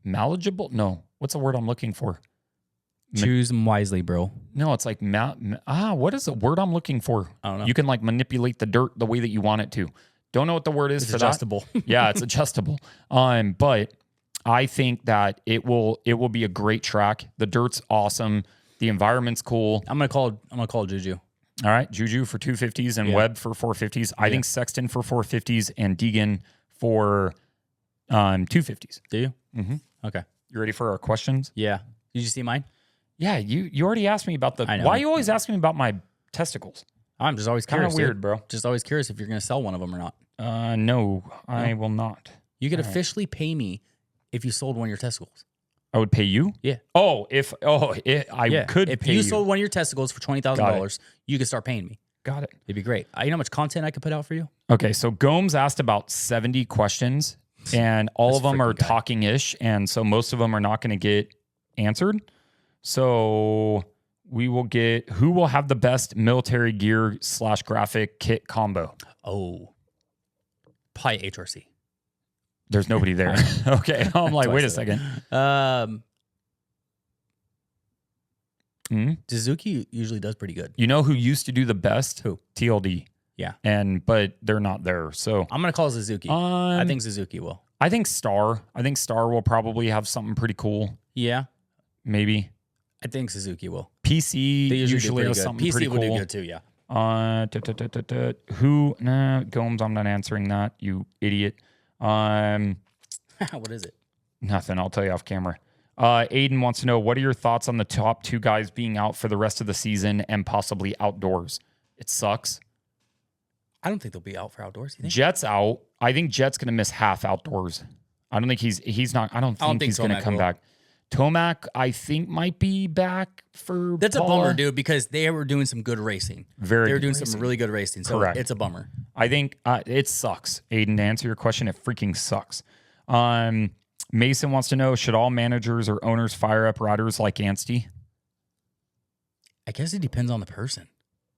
No, what's the word I'm looking for? Choose them wisely, bro. No, it's like what is the word I'm looking for? I don't know. You can like manipulate the dirt the way that you want it to. Don't know what the word is It's for adjustable. that. Yeah, it's adjustable. But I think that it will be a great track. The dirt's awesome. The environment's cool. I'm gonna call Juju. All right, Juju for 250s and Webb for 450s. I think Sexton for 450s and Deegan for 250s. Do you? Mm-hmm. Okay. You ready for our questions? Yeah. Did you see mine? Yeah, you already asked me about I know. Why are you always asking me about my testicles? I'm just always Kind curious. of weird, dude. bro. Just always curious if you're gonna sell one of them or not. No, I will not. You could officially pay me if you sold one of your testicles. I would pay you? Yeah. I could pay you. If you sold one of your testicles for $20,000, you could start paying me. Got it. It'd be great. You know how much content I could put out for you? Okay, so Gomes asked about 70 questions, and all of them are talking-ish, and so most of them are not going to get answered. So we will get who will have the best military gear / graphic kit combo. Oh, probably HRC. There's nobody there. Okay, I'm like, wait a second. Suzuki usually does pretty good. You know who used to do the best? Who? TLD. Yeah. But they're not there. So I'm gonna call Suzuki. I think Suzuki will. I think Star will probably have something pretty cool. Yeah. Maybe. I think Suzuki will. PC They usually has good. something PC pretty will cool. do good too, yeah. Who? Nah, Gomes, I'm not answering that, you idiot. What is it? Nothing. I'll tell you off camera. Aiden wants to know, what are your thoughts on the top two guys being out for the rest of the season and possibly outdoors? It sucks. I don't think they'll be out for outdoors. You think? Jet's out. I think Jet's going to miss half outdoors. I don't think he's not. I don't think he's going to come back. Tomac, I think, might be back for. That's Paula. a bummer, dude, because they were doing some good racing. They were doing some really good racing. So Correct. It's a bummer. I think it sucks. Aiden, to answer your question, it freaking sucks. Mason wants to know, should all managers or owners fire up riders like Anstey? I guess it depends on the person.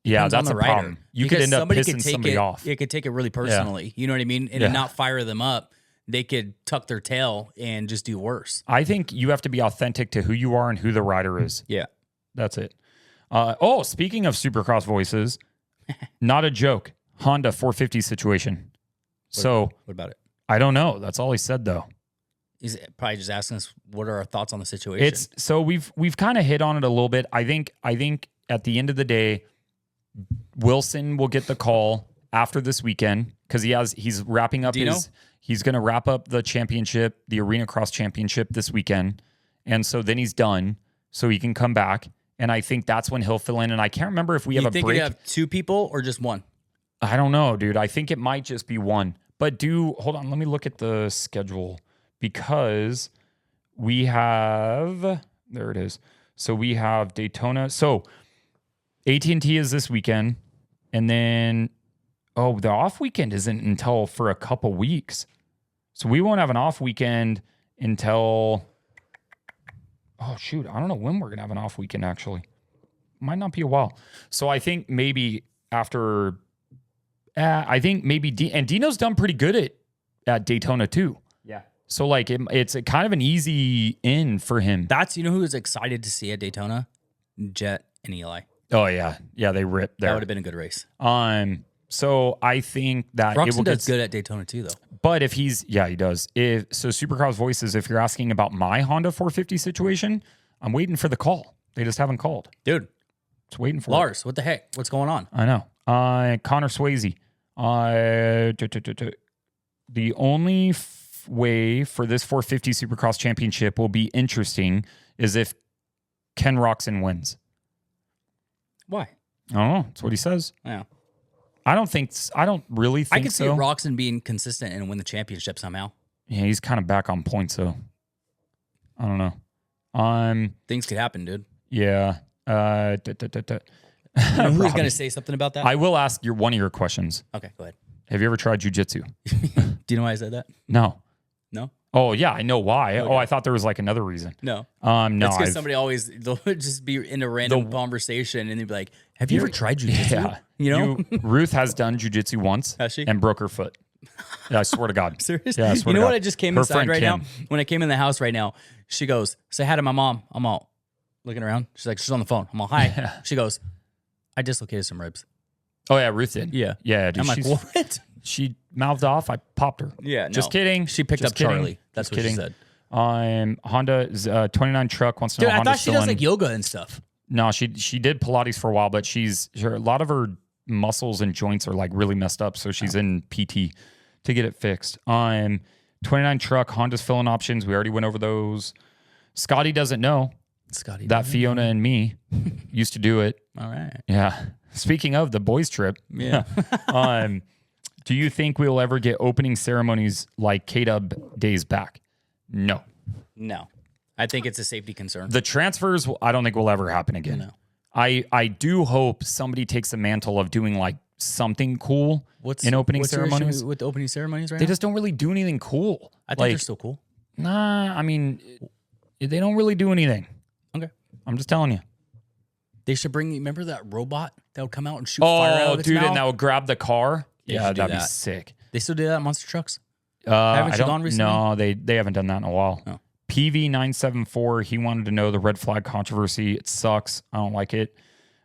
Yeah, Depends on that's the a rider. problem. You Because could end up somebody pissing could take somebody off. It could take it really personally. You know what I mean? And not fire them up. They could tuck their tail and just do worse. I think you have to be authentic to who you are and who the rider is. Yeah. That's it. Speaking of Supercross voices, not a joke. Honda 450 situation. What about it? I don't know. That's all he said, though. He's probably just asking us what are our thoughts on the situation. We've kind of hit on it a little bit. I think at the end of the day, Wilson will get the call after this weekend because he's wrapping up he's going to wrap up the championship, the Arena Cross Championship this weekend. And so then he's done so he can come back. And I think that's when he'll fill in. And I can't remember if we have a break. You have two people or just one? I don't know, dude. I think it might just be one. But hold on. Let me look at the schedule because we have, there it is. So we have Daytona. So AT&T is this weekend. And then, the off weekend isn't until for a couple weeks. So we won't have an off weekend until, I don't know when we're going to have an off weekend, actually. Might not be a while. So I think maybe after, and Dino's done pretty good at Daytona too. Yeah. So like it's a kind of an easy in for him. You know who was excited to see at Daytona? Jet and Eli. Oh yeah. Yeah, they ripped there. That would have been a good race. So I think that Roxon does good at Daytona too, though. But if he does. Supercross Voices, if you're asking about my Honda 450 situation, I'm waiting for the call. They just haven't called. Dude. It's waiting for Lars, what the heck? What's going on? I know. Connor Swayze. The only way for this 450 Supercross Championship will be interesting is if Ken Roxon wins. Why? I don't know. That's what he says. Yeah. I don't really think so. I could see Roxon being consistent and win the championship somehow. Yeah, he's kind of back on points, though. I don't know. Things could happen, dude. Yeah. You know who's going to say something about that? I will ask one of your questions. Okay, go ahead. Have you ever tried jujitsu? Do you know why I said that? No. No? Oh, yeah, I know why. Okay. Oh, I thought there was like another reason. No. No. It's because somebody they'll just be in a random conversation and they'd be like, have you ever tried jujitsu? Yeah. You know? Ruth has done jujitsu once. Has she? And broke her foot. Yeah, I swear to God. Seriously? Yeah, I swear you know to what? God. I just came Her inside friend right Kim. now. When I came in the house right now, she goes, say hi to my mom. I'm out. looking around. She's like, she's on the phone. I'm all, hi. She goes, I dislocated some ribs. Oh, yeah, Ruth did. Yeah. Yeah, dude. I'm like, what? She mouthed off. I popped her. Yeah, Just kidding. She picked up Charlie. That's what she said. Honda's 29 truck wants to know. Dude, I thought she does like yoga and stuff. No, she did Pilates for a while, but a lot of her muscles and joints are like really messed up, so she's in PT to get it fixed. 29 truck, Honda's filling options. We already went over those. Scotty doesn't know that Fiona and me used to do it. All right. Yeah. Speaking of the boys trip. Yeah. Do you think we'll ever get opening ceremonies like K-Dub days back? No. I think it's a safety concern. The transfers, I don't think will ever happen again. No. I do hope somebody takes the mantle of doing like something cool in opening ceremonies. With the opening ceremonies right They now? just don't really do anything cool. I think they're still cool. Nah, I mean, they don't really do anything. Okay. I'm just telling you. They should remember that robot that would come out and shoot fire out of its dude, mouth? and that would grab the car? Yeah, that'd be sick. They still do that at monster trucks? Haven't you gone recently? No, they haven't done that in a while. Oh. PV974, he wanted to know the red flag controversy. It sucks. I don't like it.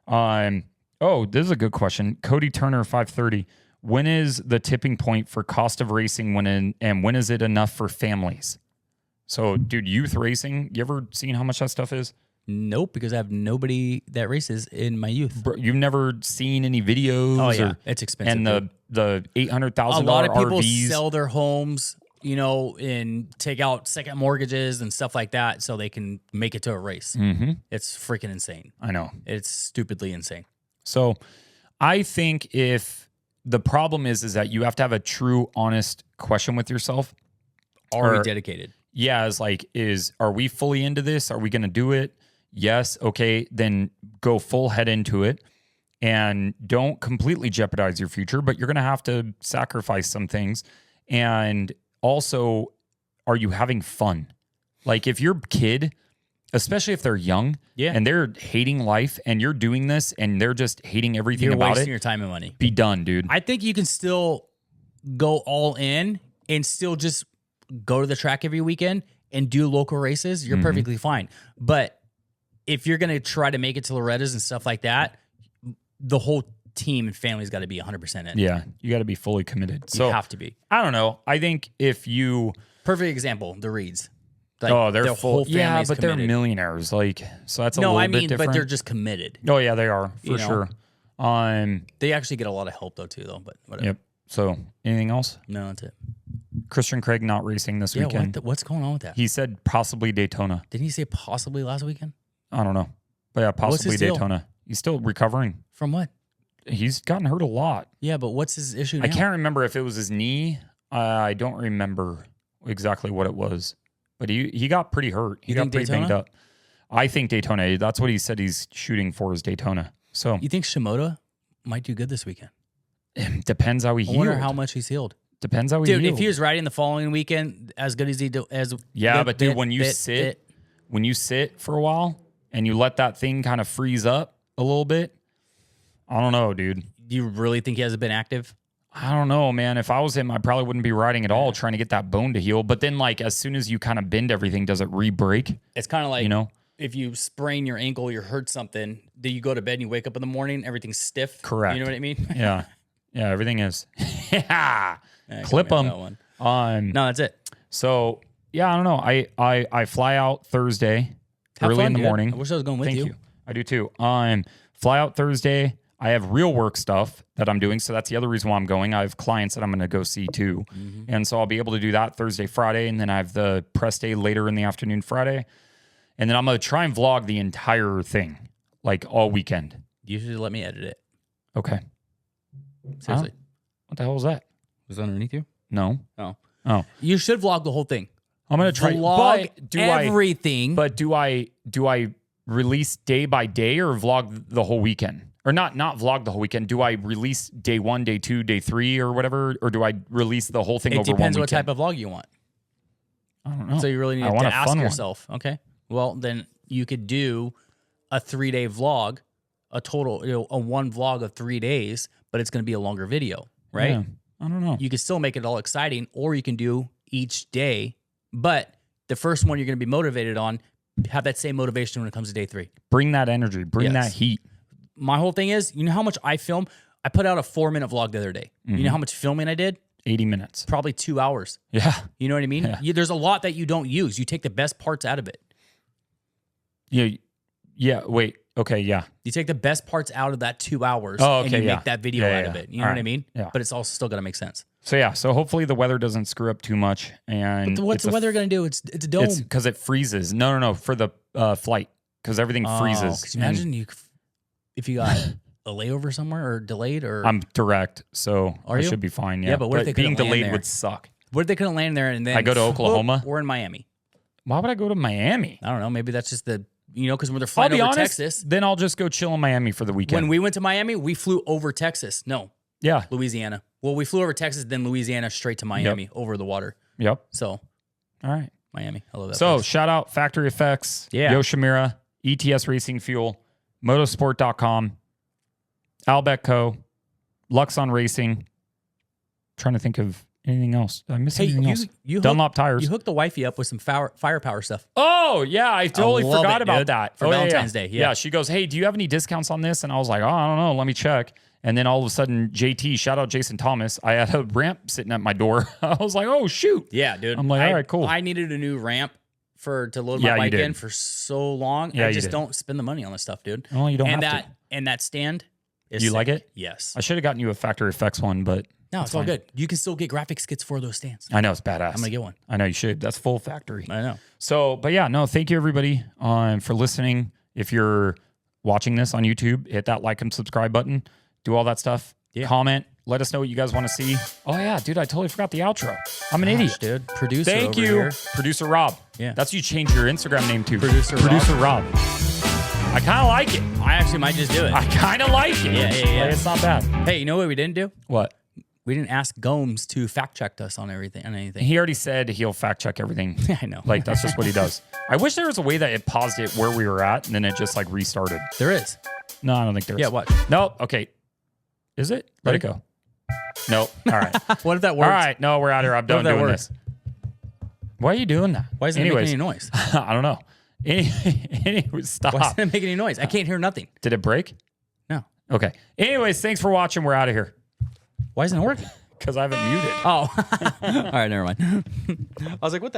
This is a good question. Cody Turner 530. When is the tipping point for cost of racing and when is it enough for families? So, dude, youth racing, you ever seen how much that stuff is? Nope, because I have nobody that races in my youth. Bro, you've never seen any videos? Oh, yeah. It's expensive. And the $800,000 a lot of people RVs. sell their homes, and take out second mortgages and stuff like that so they can make it to a race. Mm-hmm. It's freaking insane. I know. It's stupidly insane. So I think if the problem is that you have to have a true, honest question with yourself. Are we dedicated? Yeah, are we fully into this? Are we going to do it? Yes. Okay. Then go full head into it and don't completely jeopardize your future, but you're going to have to sacrifice some things. And also, are you having fun? Like if your kid, especially if they're young and they're hating life and you're doing this and they're just hating everything about it. You're wasting your time and money. Be done, dude. I think you can still go all in and still just go to the track every weekend and do local races. You're perfectly fine. But if you're going to try to make it to Loretta's and stuff like that, the whole team and family's got to be 100% in. Yeah, you got to be fully committed. So you have to be. I don't know. I think if you... Perfect example, the Reeds. Like, they're their full. whole Yeah, but committed. they're millionaires. So that's a little bit different. But they're just committed. Oh yeah, they are for sure. They actually get a lot of help though too, though. But whatever. Yep. So anything else? No, that's it. Christian Craig not racing this weekend. What's going on with that? He said possibly Daytona. Didn't he say possibly last weekend? I don't know, but yeah, possibly Daytona. He's still recovering from what? He's gotten hurt a lot. Yeah, but what's his issue now? I can't remember if it was his knee. I don't remember exactly what it was, but he got pretty hurt. He got pretty banged up. I think Daytona. That's what he said he's shooting for is Daytona. So you think Shimoda might do good this weekend? Depends how he healed. I wonder how much he's healed. Depends how he healed. Dude, if he was riding the following weekend as good as he do as when you sit for a while and you let that thing kind of freeze up a little bit, I don't know, dude. Do you really think he hasn't been active? I don't know, man. If I was him, I probably wouldn't be riding at all, trying to get that bone to heal. But then, as soon as you kind of bend everything, does it re-break? It's kind of like, if you sprain your ankle, you hurt something, then you go to bed and you wake up in the morning, everything's stiff. Correct. You know what I mean? Yeah. Yeah, everything is. Yeah. Clip them. No, that's it. So, yeah, I don't know. I fly out Thursday early in the morning. I wish I was going with you. Thank you. I do too. Fly out Thursday. I have real work stuff that I'm doing. So that's the other reason why I'm going. I have clients that I'm going to go see too. Mm-hmm. And so I'll be able to do that Thursday, Friday. And then I have the press day later in the afternoon, Friday. And then I'm going to try and vlog the entire thing, all weekend. You should let me edit it. Okay. Seriously. What the hell was that? Was it underneath you? No. Oh. You should vlog the whole thing. I'm going to try vlog everything. But do I release day by day or vlog the whole weekend? Or not vlog the whole weekend. Do I release day 1, day 2, day 3 or whatever? Or do I release the whole thing over 1 weekend? It depends what type of vlog you want. I don't know. So you really need to ask yourself. One. Okay. Well, then you could do a 3-day vlog, a total, a one vlog of 3 days, but it's going to be a longer video, right? Yeah. I don't know. You can still make it all exciting, or you can do each day, but the first one you're going to be motivated on, have that same motivation when it comes to day 3. Bring that energy. Bring that heat. My whole thing is, you know how much I film? I put out a 4-minute vlog the other day. You know how much filming I did? 80 minutes. Probably 2 hours. Yeah. You know what I mean? There's a lot that you don't use. You take the best parts out of it. Yeah. Wait. Okay. Yeah. You take the best parts out of that 2 hours and you make that video out of it. You know what I mean? Yeah. But it's also still got to make sense. So hopefully the weather doesn't screw up too much. And what's the weather going to do? It's a dome. It's because it freezes. No. For the flight, because everything freezes. Could you imagine if you got a layover somewhere or delayed? Or I'm direct, so I should be fine. Yeah, but what if they being couldn't land delayed there? would suck. What if they couldn't land there and then I go to Oklahoma? We're in Miami. Why would I go to Miami? I don't know. Maybe that's just because when they're flying over Texas. Then I'll just go chill in Miami for the weekend. When we went to Miami, we flew over Texas. No. Yeah. Louisiana. Well, we flew over Texas, then Louisiana, straight to Miami, over the water. Yep. So. All right. Miami. I love that. So place. shout out Factory Effects, Yeah. Yoshimura, ETS Racing Fuel, Motosport.com, Albecco, Luxon Racing. Trying to think of anything else. Did I miss anything else? Dunlop Tires. You hooked the wifey up with some firepower stuff. Oh, yeah. I totally forgot about that. For Valentine's Day. Yeah. She goes, hey, do you have any discounts on this? And I was like, oh, I don't know. Let me check. And then all of a sudden, JT, shout out Jason Thomas, I had a ramp sitting at my door. I was like, oh, shoot. Yeah, dude. I'm like, all right, cool. I needed a new ramp to load my bike in for so long. Yeah, I just don't spend the money on this stuff, dude. Oh, you don't have to. And that stand is You sick. like it? Yes. I should have gotten you a Factory Effects one, but no, it's all good. You can still get graphics kits for those stands. I know, it's badass. I'm going to get one. I know you should. That's full factory. I know. So, but yeah, no, thank you everybody for listening. If you're watching this on YouTube, hit that like and subscribe button. Do all that stuff. Yeah. Comment. Let us know what you guys want to see. Oh yeah, dude, I totally forgot the outro. I'm an idiot, dude. Producer. Thank you, here. Producer Rob. Yeah, that's what you change your Instagram name to. Producer Rob. I kind of like it. I actually might just do it. I kind of like it. Yeah. Like, it's not bad. Hey, you know what we didn't do? What? We didn't ask Gomes to fact check us on anything. He already said he'll fact check everything. I know. Like that's just what he does. I wish there was a way that it paused it where we were at and then it just like restarted. There is. No, I don't think there is. Yeah, watch. Nope. Okay. Is it? Let it go. Nope. All right. What if that works? All right. No, we're out here. I'm done doing this. Why are you doing that? Why isn't it making any noise? I don't know. Anyways, stop. Why isn't it making any noise? I can't hear nothing. Did it break? No. Okay. Anyways, thanks for watching. We're out of here. Why isn't it working? Because I haven't muted. Oh. All right, never mind. I was like, what the